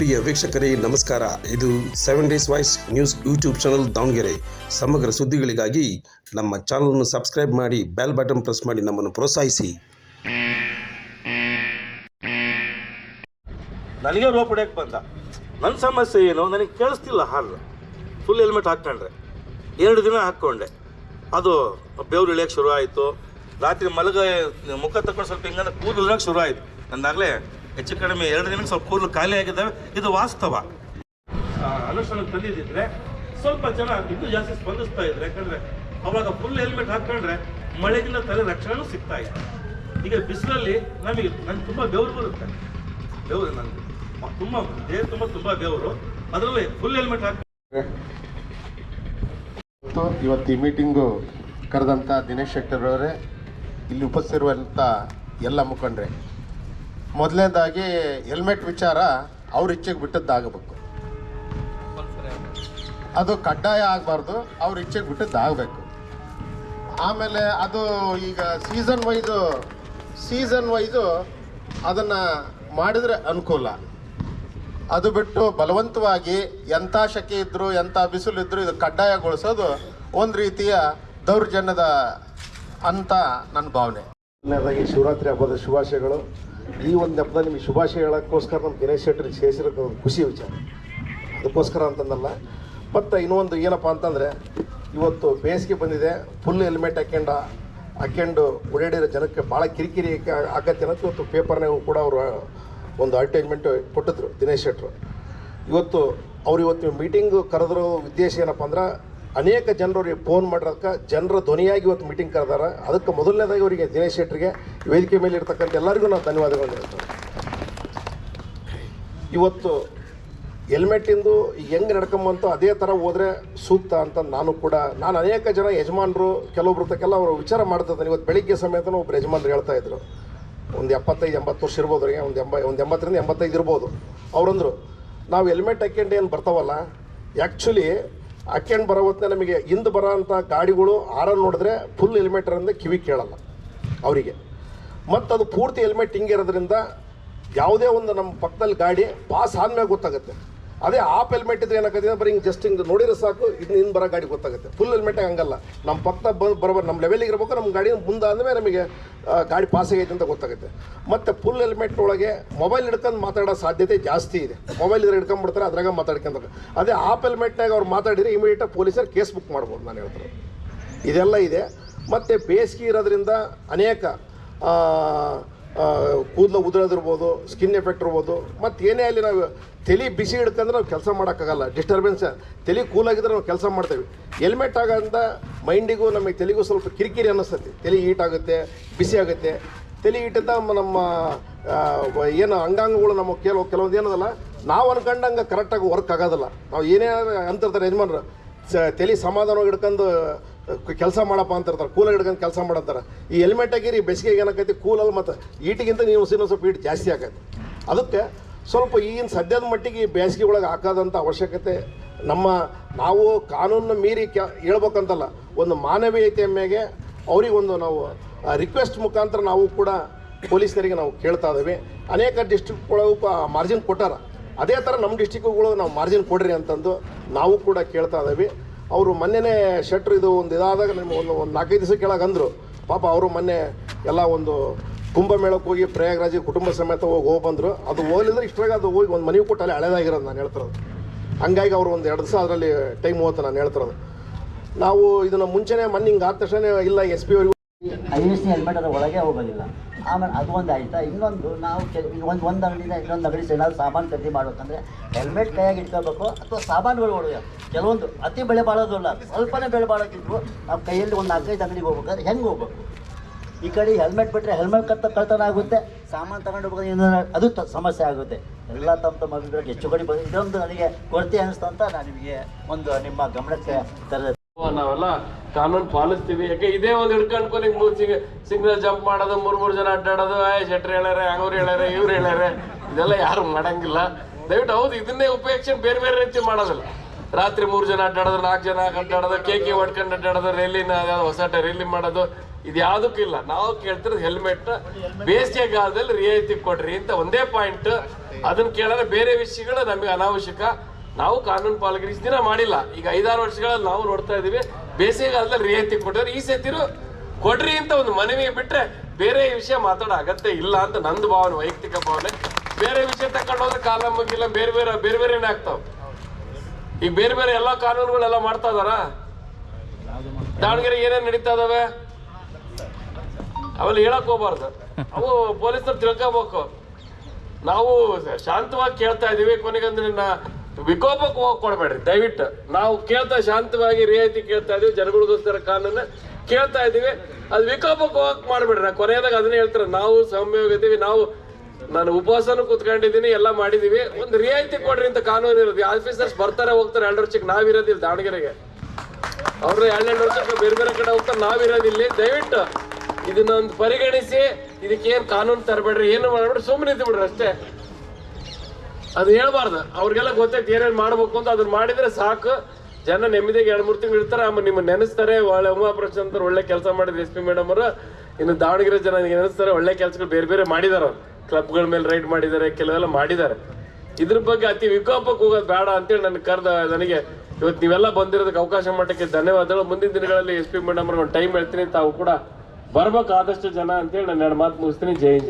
ಪ್ರಿಯ ವೀಕ್ಷಕರೇ ನಮಸ್ಕಾರ. ಇದು 7 days voice news YouTube channel Davanagere. ಸಮಗ್ರ ಸುದ್ದಿಗಳಿಗಾಗಿ ನಮ್ಮ ಚಾನಲನ್ನು ಸಬ್ಸ್ಕ್ರೈಬ್ ಮಾಡಿ, ಬೆಲ್ ಬಟನ್ ಪ್ರೆಸ್ ಮಾಡಿ ನಮ್ಮನ್ನು ಪ್ರೋತ್ಸಾಹಿಸಿ. ನನಗೆ ರೋಪ್ ಹೊಡ್ಯಕ್ಕೆ ಬಂದ. ನನ್ನ ಸಮಸ್ಯೆ ಏನು ನನಗೆ ಕೇಳಿಸ್ತಿಲ್ಲ. ಹಾಲು ಫುಲ್ ಹೆಲ್ಮೆಟ್ ಹಾಕ್ಕೊಂಡ್ರೆ 2 ದಿನ ಹಾಕ್ಕೊಂಡೆ, ಅದು ಬೆವ್ರು ಇಳಿಯೋಕ್ಕೆ ಶುರು ಆಯಿತು. ರಾತ್ರಿ ಮುಖ ತಗೊಂಡು ಸ್ವಲ್ಪ ಹಿಂಗಂದ್ರೆ ಕೂದಲು ಇಳೋಕ್ಕೆ ಶುರು ಆಯಿತು. ನಂದಾಗಲೇ ಹೆಚ್ಚು ಕಡಿಮೆ 2 ದಿನಕ್ಕೆ ಸ್ವಲ್ಪ ಕೂದಲು ಖಾಲಿ ಆಗಿದ್ದಾವೆ. ಇದು ವಾಸ್ತವ. ಅನುಷ್ಠಾನಕ್ಕೆ ತಂದಿದ್ದಿದ್ರೆ ಸ್ವಲ್ಪ ಜನ ಇನ್ನೂ ಜಾಸ್ತಿ ಸ್ಪಂದಿಸ್ತಾ ಇದ್ರು. ಯಾಕಂದರೆ ಅವಾಗ ಫುಲ್ ಹೆಲ್ಮೆಟ್ ಹಾಕ್ಕೊಂಡ್ರೆ ಮಳೆಗಿಂತ ತಲೆ ರಕ್ಷಣೆನೂ ಸಿಗ್ತಾ ಇತ್ತು. ಈಗ ಬಿಸಿಲಲ್ಲಿ ನನಗೆ ತುಂಬ ಬೆವರು ಬರುತ್ತೆ. ಬೆವರು ನನಗೆ ತುಂಬ ದೇಹ ತುಂಬ ಬೆವರು, ಅದರಲ್ಲಿ ಫುಲ್ ಹೆಲ್ಮೆಟ್ ಹಾಕಿ. ಇವತ್ತು ಈ ಮೀಟಿಂಗು ಕರೆದಂಥ ದಿನೇಶ್ ಶೆಟ್ಟರ್ ಅವರೇ, ಇಲ್ಲಿ ಉಪಸ್ಥಿರುವಂಥ ಎಲ್ಲ ಮುಖಂಡರೇ, ಮೊದಲನೇದಾಗಿ ಹೆಲ್ಮೆಟ್ ವಿಚಾರ ಅವ್ರ ಇಚ್ಛೆಗೆ ಬಿಟ್ಟದ್ದಾಗಬೇಕು. ಅದು ಕಡ್ಡಾಯ ಆಗಬಾರ್ದು, ಅವ್ರ ಇಚ್ಛೆಗೆ ಬಿಟ್ಟದ್ದಾಗಬೇಕು. ಆಮೇಲೆ ಅದು ಈಗ ಸೀಸನ್ ವೈಸು ಅದನ್ನು ಮಾಡಿದರೆ ಅನುಕೂಲ. ಅದು ಬಿಟ್ಟು ಬಲವಂತವಾಗಿ ಎಂಥ ಶಕೆ ಇದ್ದರೂ ಎಂಥ ಬಿಸಿಲಿದ್ದರೂ ಇದು ಕಡ್ಡಾಯಗೊಳಿಸೋದು ಒಂದು ರೀತಿಯ ದೌರ್ಜನ್ಯದ ಅಂತ ನನ್ನ ಭಾವನೆ. ಮೊದಲನೇದಾಗಿ ಶಿವರಾತ್ರಿ ಹಬ್ಬದ ಶುಭಾಶಯಗಳು. ಈ ಒಂದು ಹಬ್ಬದಲ್ಲಿ ನಿಮಗೆ ಶುಭಾಶಯ ಹೇಳೋಕ್ಕೋಸ್ಕರ ನಮ್ಮ ದಿನೇಶ್ ಶೆಟ್ಟರಿಗೆ ಸೇರಿಸಿರೋದು ಒಂದು ಖುಷಿ ವಿಚಾರ, ಅದಕ್ಕೋಸ್ಕರ ಅಂತಂದಲ್ಲ. ಮತ್ತು ಇನ್ನೊಂದು ಏನಪ್ಪ ಅಂತಂದರೆ, ಇವತ್ತು ಬೇಸಿಗೆ ಬಂದಿದೆ, ಫುಲ್ ಹೆಲ್ಮೆಟ್ ಹಾಕ್ಕೊಂಡು ಓಡಾಡಿರೋ ಜನಕ್ಕೆ ಭಾಳ ಕಿರಿಕಿರಿ ಆಗತ್ತೆ ಅನ್ನೋದು ಇವತ್ತು ಪೇಪರ್ನಾಗೂ ಕೂಡ ಅವರು ಒಂದು ಅಡ್ವರ್ಟೈಸ್ಮೆಂಟ್ ಕೊಟ್ಟಿದ್ರು ದಿನೇಶ್ ಶೆಟ್ಟರು. ಇವತ್ತು ಮೀಟಿಂಗ್ ಕರೆದಿರೋ ಉದ್ದೇಶ ಏನಪ್ಪ ಅಂದ್ರೆ, ಅನೇಕ ಜನರವ್ರಿಗೆ ಫೋನ್ ಮಾಡಿರೋದಕ್ಕೆ ಜನರ ಧ್ವನಿಯಾಗಿ ಇವತ್ತು ಮೀಟಿಂಗ್ ಕರೆದಾರ. ಅದಕ್ಕೆ ಮೊದಲನೇದಾಗಿ ಅವರಿಗೆ ದಿನೇಶ್ ಶೆಟ್ಟರಿಗೆ ವೇದಿಕೆ ಮೇಲೆ ಇರ್ತಕ್ಕಂಥ ಎಲ್ಲರಿಗೂ ನಾವು ಧನ್ಯವಾದಗಳು ಹೇಳ್ತೇವೆ. ಇವತ್ತು ಹೆಲ್ಮೆಟ್ಟಿಂದು ಹೆಂಗೆ ನಡ್ಕೊಂಬಂತು ಅದೇ ಥರ ಹೋದರೆ ಸೂಕ್ತ ಅಂತ ನಾನು ಅನೇಕ ಜನ ಯಜಮಾನರು ಕೆಲವೊಬ್ರತಕ್ಕೆಲ್ಲ ಅವರು ವಿಚಾರ ಮಾಡ್ತಿದ್ದಾನೆ. ಇವತ್ತು ಬೆಳಿಗ್ಗೆ ಸಮೇತನೂ ಒಬ್ಬರು ಯಜಮಾನರು ಹೇಳ್ತಾಯಿದ್ರು, ಒಂದು 75-80 ವರ್ಷ ಇರ್ಬೋದು ಅವ್ರಿಗೆ, ಒಂದು 80-85 ಇರ್ಬೋದು. ಅವರಂದರು, ನಾವು ಹೆಲ್ಮೆಟ್ ಹಾಕ್ಕೊಂಡು ಏನು ಬರ್ತಾವಲ್ಲ, ಆ್ಯಕ್ಚುಲಿ ಹಾಕ್ಕೊಂಡು ಬರೋ ಹೊತ್ತಿನ ನಮಗೆ ಹಿಂದೆ ಬರೋ ಅಂಥ ಗಾಡಿಗಳು ಆರನ್ನು ನೋಡಿದ್ರೆ ಫುಲ್ ಹೆಲ್ಮೆಟ್ ಅಂದರೆ ಕಿವಿ ಕೇಳಲ್ಲ ಅವರಿಗೆ. ಮತ್ತು ಅದು ಪೂರ್ತಿ ಹೆಲ್ಮೆಟ್ ಹಿಂಗೆ ಇರೋದ್ರಿಂದ ಯಾವುದೇ ಒಂದು ನಮ್ಮ ಪಕ್ಕದಲ್ಲಿ ಗಾಡಿ ಪಾಸ್ ಆದಮೇಲೆ ಗೊತ್ತಾಗುತ್ತೆ. ಅದೇ ಆಫ್ ಹೆಲ್ಮೆಟ್ ಇದ್ರೆ ಏನಾಗುತ್ತೆ, ಬರೀ ಹಿಂಗೆ ಜಸ್ಟ್ ಹಿಂಗೆ ನೋಡಿರೋ ಸಾಕು, ಹಿಂದೆ ಬರೋ ಗಾಡಿ ಗೊತ್ತಾಗುತ್ತೆ. ಫುಲ್ ಹೆಲ್ಮೆಟಾಗಿ ಹಂಗಲ್ಲ, ನಮ್ಮ ಪಕ್ಕ ಬರೋಬರ್ ನಮ್ಮ ಲೆವೆಲಿಗೆ ಇರಬೇಕು. ನಮ್ಮ ಗಾಡಿ ಮುಂದೆ ಅಂದಮೇಲೆ ನಮಗೆ ಗಾಡಿ ಪಾಸ್ ಆಗೈತೆ ಅಂತ ಗೊತ್ತಾಗುತ್ತೆ. ಮತ್ತು ಫುಲ್ ಹೆಲ್ಮೆಟ್ ಒಳಗೆ ಮೊಬೈಲ್ ಹಿಡ್ಕೊಂಡು ಮಾತಾಡೋ ಸಾಧ್ಯತೆ ಜಾಸ್ತಿ ಇದೆ. ಮೊಬೈಲ್ ಇದ್ರೆ ಹಿಡ್ಕೊಂಡ್ಬಿಡ್ತಾರೆ, ಅದ್ರಾಗ ಮಾತಾಡ್ಕೊಂತಾರೆ. ಅದೇ ಆಫ್ ಹೆಲ್ಮೆಟ್ನಾಗ ಅವ್ರು ಮಾತಾಡಿದರೆ ಇಮಿಡಿಯೇಟಾಗಿ ಪೊಲೀಸರು ಕೇಸ್ ಬುಕ್ ಮಾಡ್ಬೋದು. ನಾನು ಹೇಳ್ತಾರೆ ಇದೆಲ್ಲ ಇದೆ. ಮತ್ತು ಬೇಸಿಗೆ ಇರೋದ್ರಿಂದ ಅನೇಕ ಕೂದಲು ಉದುರೋದಿರ್ಬೋದು, ಸ್ಕಿನ್ ಎಫೆಕ್ಟ್ ಇರ್ಬೋದು. ಮತ್ತು ಏನೇ ಅಲ್ಲಿ ನಾವು ತಲೆ ಬಿಸಿ ಹಿಡ್ಕೊಂಡ್ರೆ ನಾವು ಕೆಲಸ ಮಾಡೋಕ್ಕಾಗಲ್ಲ. ಡಿಸ್ಟರ್ಬೆನ್ಸ್, ತಲೆ ಕೂಲಾಗಿದ್ರೆ ನಾವು ಕೆಲಸ ಮಾಡ್ತೇವೆ. ಹೆಲ್ಮೆಟ್ ಆಗೋದ್ರಿಂದ ಮೈಂಡಿಗೂ ನಮಗೆ ತಲೆಗೂ ಸ್ವಲ್ಪ ಕಿರಿಕಿರಿ ಅನ್ನಿಸ್ತೈತಿ. ತಲೆ ಹೀಟ್ ಆಗುತ್ತೆ, ಬಿಸಿ ಆಗುತ್ತೆ. ತಲೆ ಹೀಟಿಂದ ನಮ್ಮ ಏನು ಅಂಗಾಂಗಗಳು ನಮ್ಮ ಕೆಲವೊಂದು ಏನದಲ್ಲ, ನಾವು ಅನ್ಕೊಂಡಂಗೆ ಕರೆಕ್ಟಾಗಿ ವರ್ಕ್ ಆಗೋದಿಲ್ಲ. ನಾವು ಏನೇ ಅಂತಿರ್ತಾರೆ ಯಜಮಾನ್ರು, ತಲೆ ಸಮಾಧಾನವಾಗಿ ಹಿಡ್ಕೊಂಡು ಕೆಲಸ ಮಾಡಪ್ಪ ಅಂತಿರ್ತಾರೆ, ಕೂಲಾಗಿ ಹಿಡ್ಕೊಂಡು ಕೆಲಸ ಮಾಡತ್ತಾರೆ. ಈ ಹೆಲ್ಮೆಟ್ ಆಗಿರಿ ಬೇಸಿಗೆಗೆ ಏನಾಕೈತಿ, ಕೂಲಲ್ಲಿ ಮತ್ತು ಈಟಿಗಿಂತ ನೀವು ಸ್ವಲ್ಪ ಹೀಟ್ ಜಾಸ್ತಿ ಆಗೈತೆ. ಅದಕ್ಕೆ ಸ್ವಲ್ಪ ಈಗಿನ ಸದ್ಯದ ಮಟ್ಟಿಗೆ ಬೇಸಿಗೆ ಒಳಗೆ ಹಾಕೋದಂಥ ಅವಶ್ಯಕತೆ ನಾವು ಕಾನೂನನ್ನು ಮೀರಿ ಹೇಳ್ಬೇಕಂತಲ್ಲ, ಒಂದು ಮಾನವೀಯತೆಯ ಮೇಲೆ ಅವರಿಗೊಂದು ನಾವು ರಿಕ್ವೆಸ್ಟ್ ಮುಖಾಂತರ ನಾವು ಕೂಡ ಪೊಲೀಸರಿಗೆ ನಾವು ಕೇಳ್ತಾ ಇದ್ದೀವಿ. ಅನೇಕ ಡಿಸ್ಟ್ರಿಕ್ಟ್ಗಳಿಗೂ ಮಾರ್ಜಿನ್ ಕೊಟ್ಟಾರ. ಅದೇ ಥರ ನಮ್ಮ ಡಿಸ್ಟಿಕ್ಗಳು ನಾವು ಮಾರ್ಜಿನ್ ಕೊಡ್ರಿ ಅಂತಂದು ನಾವು ಕೂಡ ಕೇಳ್ತಾ ಇದ್ದೀವಿ. ಅವರು ಮೊನ್ನೆನೇ ಶೆಟ್ರು ಇದು ಇದಾದಾಗ ನಮಗೆ ಒಂದು 4-5 ದಿವಸ ಕೆಳಗೆ ಅಂದರು. ಪಾಪ ಅವರು ಮೊನ್ನೆ ಎಲ್ಲ ಒಂದು ಕುಂಭಮೇಳಕ್ಕೆ ಹೋಗಿ ಪ್ರಯಾಗರಾಜ್ ಕುಟುಂಬ ಸಮೇತ ಹೋಗಿ ಬಂದರು. ಅದು ಹೋಗಲಿದ್ರೆ ಇಷ್ಟರಾಗ ಅದು ಹೋಗಿ ಒಂದು ಮನೆಯೂ ಕೊಟ್ಟು ಅಲ್ಲಿ ಹಳೇದಾಗಿರೋದು ನಾನು ಹೇಳ್ತಿರೋದು. ಹಂಗಾಗಿ ಅವರು ಒಂದು 2 ದಿವಸ ಅದರಲ್ಲಿ ಟೈಮ್ ಹೋಗುತ್ತೆ ನಾನು ಹೇಳ್ತಿರೋದು. ನಾವು ಇದನ್ನು ಮುಂಚೆನೇ ಹಿಂಗೆ ಆದ ತಕ್ಷಣ ಇಲ್ಲ SP ಅವರಿಗೂ ISC ಹೆಲ್ಮೆಟ್ ಅದರ ಒಳಗೆ ಹೋಗೋದಿಲ್ಲ. ಆಮೇಲೆ ಅದು ಒಂದು ಆಯಿತಾ. ಇನ್ನೊಂದು ನಾವು ಒಂದು ಅಂಗಡಿಯಿಂದ ಇನ್ನೊಂದು ಅಂಗಡಿ ಏನಾದ್ರು ಸಾಮಾನು ಖರೀದಿ ಮಾಡಬೇಕಂದ್ರೆ ಹೆಲ್ಮೆಟ್ ಕೈಯಾಗಿ ಇಟ್ಕೋಬೇಕು, ಅಥವಾ ಸಾಮಾನುಗಳು ಒಳಗೆ ಕೆಲವೊಂದು ಅತಿ ಬೆಳೆ ಬಾಳೋದಿಲ್ಲ, ಸ್ವಲ್ಪನೇ ಬೆಳೆ ಬಾಳೋಕ್ಕಿದ್ರು ನಾವು ಕೈಯಲ್ಲಿ ಒಂದು 4-5 ಅಂಗಡಿಗೆ ಹೋಗ್ಬೇಕಾದ್ರೆ ಹೆಂಗೆ ಹೋಗ್ಬೇಕು? ಈ ಕಡೆ ಹೆಲ್ಮೆಟ್ ಬಿಟ್ಟರೆ ಹೆಲ್ಮೆಟ್ ಕಳ್ತನ ಆಗುತ್ತೆ, ಸಾಮಾನು ತಗೊಂಡು ಹೋಗೋದು ಅದು ಸಮಸ್ಯೆ ಆಗುತ್ತೆ. ಎಲ್ಲ ತಮ್ಮ ಅಭಿಪ್ರಾಯ ಹೆಚ್ಚು ಕಡೆ ಬಂದು ಇದೊಂದು ನನಗೆ ಕೊರತೆ ಅನ್ನಿಸ್ತು ಅಂತ ನಾನು ನಿಮಗೆ ಒಂದು ನಿಮ್ಮ ಗಮನಕ್ಕೆ ತರದೆ. ನಾವೆಲ್ಲ ಕಾನೂನು ಪಾಲಿಸ್ತೀವಿ. ಯಾಕೆ ಇದೇ ಒಂದು ಹಿಡ್ಕೊಂಡ್ಕೊಂಡು ಈಗ ಸಿಗ್ನಲ್ ಜಂಪ್ ಮಾಡೋದು, 3 ಜನ ಅಡ್ಡಾಡೋದು, ಶೆಟ್ರ್ ಹೇಳ್ಯಾರೆ, ಅವ್ರು ಹೇಳ್ಯಾರೆ, ಇವ್ರು ಹೇಳ್ಯಾರೆ, ಇದೆಲ್ಲ ಯಾರು ಮಾಡಂಗಿಲ್ಲ. ದಯವಿಟ್ಟು ಹೌದು, ಇದನ್ನೇ ಉಪಯೋಗಿಸಿ ಬೇರೆ ರೀತಿ ಮಾಡೋದಿಲ್ಲ. ರಾತ್ರಿ 3 ಜನ ಅಡ್ಡಾಡೋದು, 4 ಜನ ಅಡ್ಡಾಡೋದು, ಕೇಕಿ ಹೊಡ್ಕೊಂಡು ಅಡ್ಡಾಡೋದು, ರ್ಯಾಲಿನ ಹೊಸ ರ್ಯಾಲಿ ಮಾಡೋದು, ಇದು ಯಾವುದಕ್ಕಿಲ್ಲ. ನಾವು ಕೇಳ್ತಿರೋದು ಹೆಲ್ಮೆಟ್ ಬೇಸಿಗೆಗಾಲದಲ್ಲಿ ರಿಯಾಯಿತಿ ಕೊಡ್ರಿ ಅಂತ ಒಂದೇ ಪಾಯಿಂಟ್. ಅದನ್ನ ಕೇಳಿದ್ರೆ ಬೇರೆ ವಿಷಯಗಳು ನಮಗೆ ಅನಾವಶ್ಯಕ. ನಾವು ಕಾನೂನು ಪಾಲಕರು ಇಷ್ಟು ದಿನ ಮಾಡಿಲ್ಲ, ಈಗ 5-6 ವರ್ಷಗಳಲ್ಲಿ ನಾವು ನೋಡ್ತಾ ಇದೀವಿ. ಬೇಸಿಗೆಗಾಲದಲ್ಲಿ ರಿಯಾಯಿತಿ ಕೊಟ್ಟಿದ್ರೆ ಈ ಸತಿರು ಕೊಡ್ರಿ ಅಂತ ಒಂದು ಮನವಿ ಬಿಟ್ರೆ ಬೇರೆ ವಿಷಯ ಮಾತಾಡೋ ಅಗತ್ಯ ಇಲ್ಲ ಅಂತ ನಂದು ಭಾವನೆ, ವೈಯಕ್ತಿಕ ಭಾವನೆ. ಬೇರೆ ವಿಷಯ ತಗೊಂಡು ಹೋದ್ರೆ ಕಾಲ ಮುಗಿಲ್ಲ, ಬೇರೆ ಬೇರೆನೇ ಆಗ್ತಾವ. ಈಗ ಬೇರೆ ಬೇರೆ ಎಲ್ಲ ಕಾನೂನುಗಳೆಲ್ಲ ಮಾಡ್ತಾ ಇದಾರ. ದಾವಣಗೆರೆ ಏನೇನ್ ನಡೀತಾ ಇದಾವೆ ಅವೆಲ್ಲ ಹೇಳಕ್ ಹೋಗ್ಬಾರ್ದು, ಅವು ಪೊಲೀಸರು ತಿಳ್ಕೋಬೇಕು. ನಾವು ಶಾಂತವಾಗಿ ಕೇಳ್ತಾ ಇದೀವಿ, ಕೊನೆಗಂದ್ರೆ ವಿಕೋಪಕ್ಕೆ ಹೋಗಿ ಕೊಡ್ಬೇಡ್ರಿ ದಯವಿಟ್ಟು. ನಾವು ಕೇಳ್ತಾ ಶಾಂತವಾಗಿ ರಿಯಾಯಿತಿ ಕೇಳ್ತಾ ಇದೀವಿ, ಜನಗಳಿಗೋಸ್ಕರ ಕಾನೂನು ಕೇಳ್ತಾ ಇದೀವಿ, ಅದು ವಿಕೋಪಕ್ಕೆ ಹೋಗಕ್ ಮಾಡ್ಬೇಡ್ರಿ. ನಾ ಕೊನೆಯದಾಗ ಅದನ್ನೇ ಹೇಳ್ತಾರೆ, ನಾವು ಸೌಮ್ಯವಾಗಿದ್ದೀವಿ, ನಾನು ಉಪವಾಸನೂ ಕುತ್ಕೊಂಡಿದ್ದೀನಿ, ಎಲ್ಲ ಮಾಡಿದೀವಿ, ಒಂದು ರಿಯಾಯಿತಿ ಕೊಡ್ರಿ ಅಂತ ಕಾನೂನು ಇರೋದು. ಆಫೀಸರ್ಸ್ ಬರ್ತಾರೆ ಹೋಗ್ತಾರೆ 2 ವರ್ಷಕ್ಕೆ, ನಾವಿರೋದಿಲ್ಲ ದಾವಣಗೆರೆಗೆ. ಅವ್ರು 2 ವರ್ಷಕ್ಕೆ ಬೇರೆ ಬೇರೆ ಕಡೆ ಹೋಗ್ತಾರೆ, ನಾವಿರೋದಿಲ್ಲ. ದಯವಿಟ್ಟು ಇದನ್ನೊಂದು ಪರಿಗಣಿಸಿ, ಇದಕ್ಕೇನು ಕಾನೂನು ತರಬೇಡ್ರಿ, ಏನು ಮಾಡ್ಬೇಡ್ರಿ, ಸುಮ್ಮನೆ ಇದ್ದು ಬಿಡ್ರಿ ಅಷ್ಟೇ. ಅದು ಹೇಳ್ಬಾರ್ದು, ಅವ್ರಿಗೆಲ್ಲ ಗೊತ್ತೈತೆ ಏನೇನು ಮಾಡ್ಬೇಕು ಅಂತ. ಅದನ್ನ ಮಾಡಿದ್ರೆ ಸಾಕು, ಜನ ನೆಮ್ಮದಿಗೆ 2-3 ತಿಂಗಳು ಇರ್ತಾರೆ. ಆಮೇಲೆ ನಿಮ್ಮ ನೆನೆಸ್ತಾರೆ, ಒಳ್ಳೆ ಉಮಾಪ್ರಶಾಂತ್ ಅಂತ ಒಳ್ಳೆ ಕೆಲಸ ಮಾಡಿದ್ರು SP ಮೇಡಮ್ ಅವರು. ಇನ್ನು ದಾವಣಗೆರೆ ಜನ ನೆನೆಸ್ತಾರೆ, ಒಳ್ಳೆ ಕೆಲಸಗಳು ಬೇರೆ ಬೇರೆ ಮಾಡಿದಾರ. ಕ್ಲಬ್ಗಳ ಮೇಲೆ ರೈಡ್ ಮಾಡಿದ್ದಾರೆ, ಕೆಲವೆಲ್ಲ ಮಾಡಿದ್ದಾರೆ. ಇದ್ರ ಬಗ್ಗೆ ಅತಿ ವಿಕೋಪಕ್ಕೆ ಹೋಗೋದು ಬೇಡ ಅಂತೇಳಿ ನನಗೆ ಇವತ್ತು ನೀವೆಲ್ಲ ಬಂದಿರೋದಕ್ಕೆ ಅವಕಾಶ ಮಾಡಕ್ಕೆ ಧನ್ಯವಾದಗಳು. ಮುಂದಿನ ದಿನಗಳಲ್ಲಿ SP ಮೇಡಮ್ ಅವ್ರಿಗೆ ಒಂದು ಟೈಮ್ ಹೇಳ್ತೀನಿ, ತಾವು ಕೂಡ ಬರ್ಬೇಕು ಆದಷ್ಟು ಜನ ಅಂತೇಳಿ ನಾನು 2 ಮಾತು ಮುಗಿಸ್ತೀನಿ. ಜೈ ಹಿಂದ್.